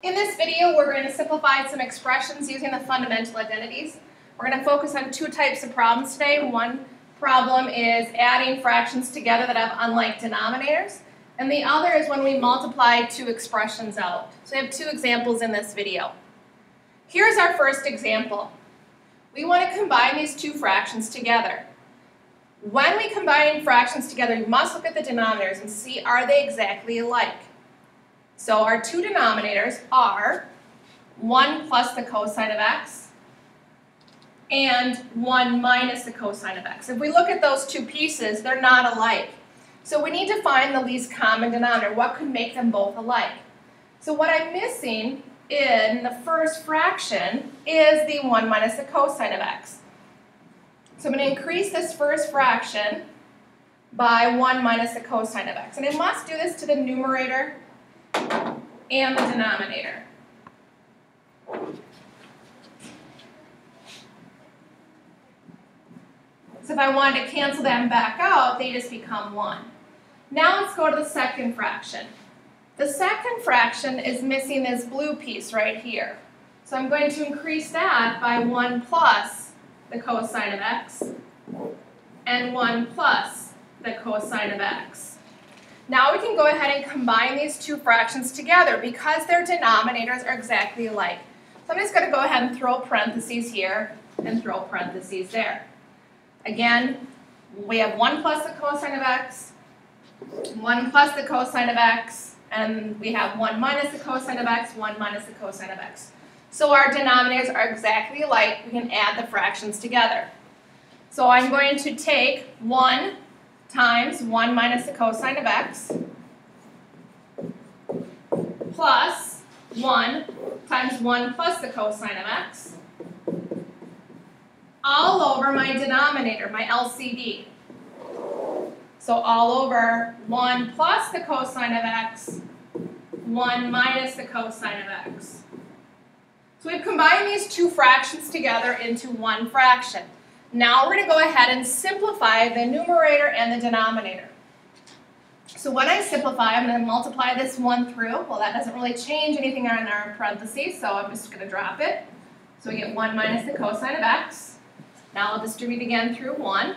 In this video, we're going to simplify some expressions using the fundamental identities. We're going to focus on two types of problems today. One problem is adding fractions together that have unlike denominators, and the other is when we multiply two expressions out. So I have two examples in this video. Here's our first example. We want to combine these two fractions together. When we combine fractions together, you must look at the denominators and see, are they exactly alike? So our two denominators are 1 plus the cosine of x and 1 minus the cosine of x. If we look at those two pieces, they're not alike. So we need to find the least common denominator. What could make them both alike? So what I'm missing in the first fraction is the 1 minus the cosine of x. So I'm going to increase this first fraction by 1 minus the cosine of x. And I must do this to the numerator and the denominator. So if I wanted to cancel them back out, they just become 1. Now let's go to the second fraction. The second fraction is missing this blue piece right here. So I'm going to increase that by 1 plus the cosine of x and 1 plus the cosine of x. Now we can go ahead and combine these two fractions together because their denominators are exactly alike. So I'm just going to go ahead and throw parentheses here and throw parentheses there. Again, we have 1 plus the cosine of x, 1 plus the cosine of x, and we have 1 minus the cosine of x, 1 minus the cosine of x. So our denominators are exactly alike. We can add the fractions together. So I'm going to take 1 times 1 minus the cosine of x plus 1 times 1 plus the cosine of x all over my denominator, my LCD. So all over 1 plus the cosine of x, 1 minus the cosine of x. So we've combined these two fractions together into one fraction. Now we're going to go ahead and simplify the numerator and the denominator. So when I simplify, I'm going to multiply this 1 through. Well, that doesn't really change anything on our parentheses, so I'm just going to drop it. So we get 1 minus the cosine of x. Now I'll distribute again through 1.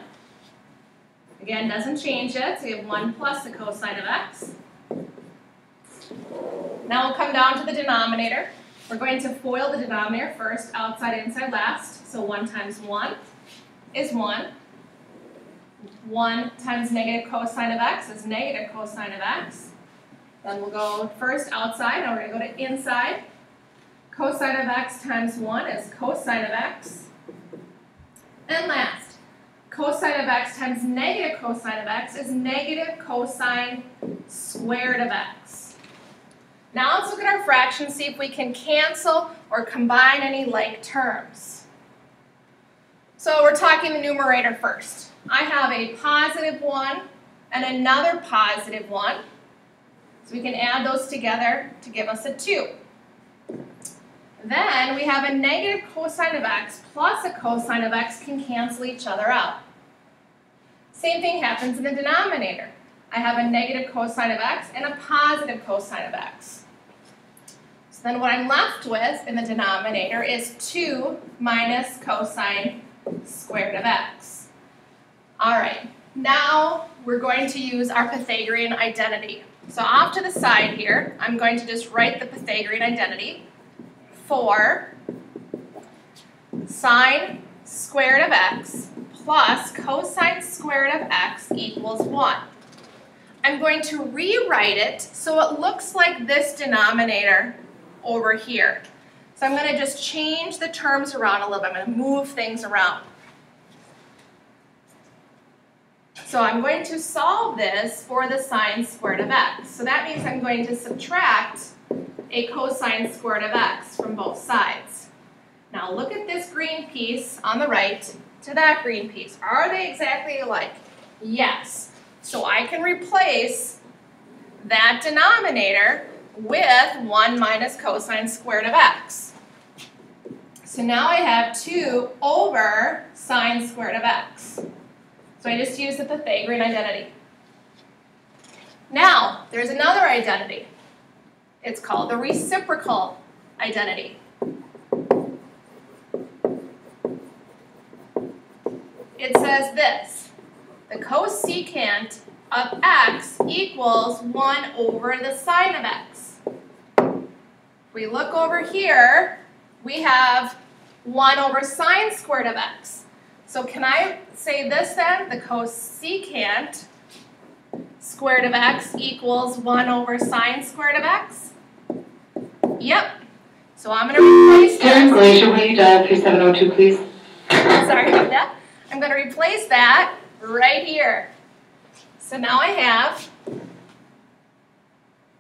Again, doesn't change it, so we have 1 plus the cosine of x. Now we'll come down to the denominator. We're going to FOIL the denominator first, outside, inside, last. So 1 times 1 is 1. 1 times negative cosine of x is negative cosine of x. Then we'll go first outside, now we're going to go to inside. Cosine of x times 1 is cosine of x. And last, cosine of x times negative cosine of x is negative cosine squared of x. Now let's look at our fractions, see if we can cancel or combine any like terms. So we're talking the numerator first. I have a positive 1 and another positive 1. So we can add those together to give us a 2. Then we have a negative cosine of x plus a cosine of x can cancel each other out. Same thing happens in the denominator. I have a negative cosine of x and a positive cosine of x. So then what I'm left with in the denominator is 2 minus cosine squared of x. All right, now we're going to use our Pythagorean identity. So off to the side here, I'm going to just write the Pythagorean identity for sine squared of x plus cosine squared of x equals 1. I'm going to rewrite it so it looks like this denominator over here. So I'm going to just change the terms around a little bit. I'm going to move things around. So I'm going to solve this for the sine squared of x. So that means I'm going to subtract a cosine squared of x from both sides. Now look at this green piece on the right to that green piece. Are they exactly alike? Yes. So I can replace that denominator with 1 minus cosine squared of x. So now I have 2 over sine squared of x. So I just use the Pythagorean identity. Now, there's another identity. It's called the reciprocal identity. It says this: the cosecant of x equals 1 over the sine of x. If we look over here, we have 1 over sine squared of x. So can I say this then? The cosecant squared of x equals 1 over sine squared of x? Yep. So I'm going to replace this. Darren Glacier, will you dial 3702, please? Sorry about that. I'm going to replace that right here. So now I have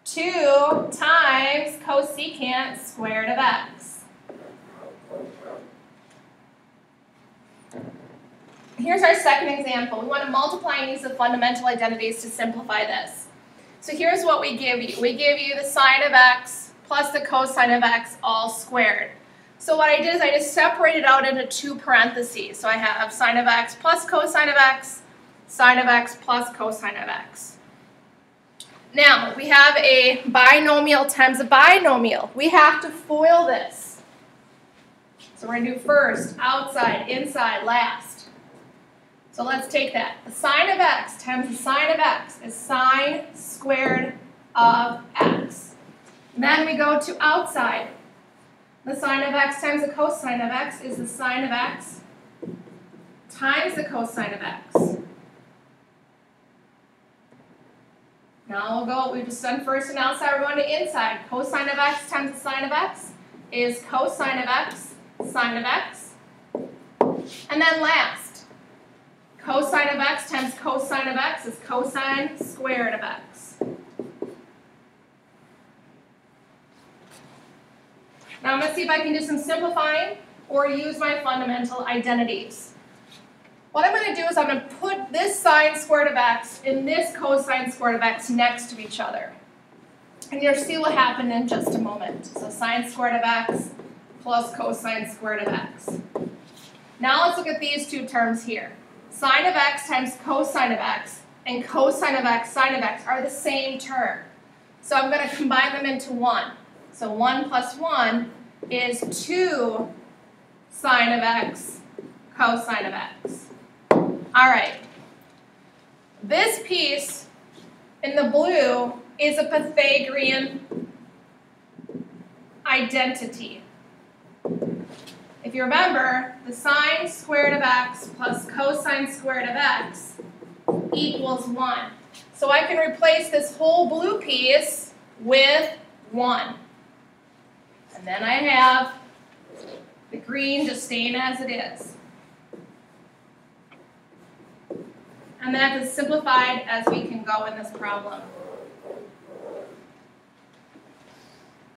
2 times cosecant squared of x. Here's our second example. We want to multiply and use the fundamental identities to simplify this. So here's what we give you. We give you the sine of x plus the cosine of x all squared. So what I did is I just separated out into 2 parentheses. So I have sine of x plus cosine of x, sine of x plus cosine of x. Now, we have a binomial times a binomial. We have to FOIL this. So we're going to do first, outside, inside, last. So let's take that. The sine of x times the sine of x is sine squared of x. And then we go to outside. The sine of x times the cosine of x is the sine of x times the cosine of x. Now we'll go what we've just done first and outside. We're going to inside. Cosine of x times the sine of x is cosine of x, sine of x. And then last, cosine of x times cosine of x is cosine squared of x. Now I'm going to see if I can do some simplifying or use my fundamental identities. What I'm going to do is I'm going to put this sine squared of x and this cosine squared of x next to each other. And you'll see what happened in just a moment. So sine squared of x plus cosine squared of x. Now let's look at these 2 terms here. Sine of x times cosine of x and cosine of x, sine of x are the same term. So I'm going to combine them into 1. So 1 plus 1 is 2 sine of x, cosine of x. All right. This piece in the blue is a Pythagorean identity. If you remember, the sine squared of x plus cosine squared of x equals 1. So I can replace this whole blue piece with 1. And then I have the green just staying as it is. And that's as simplified as we can go in this problem.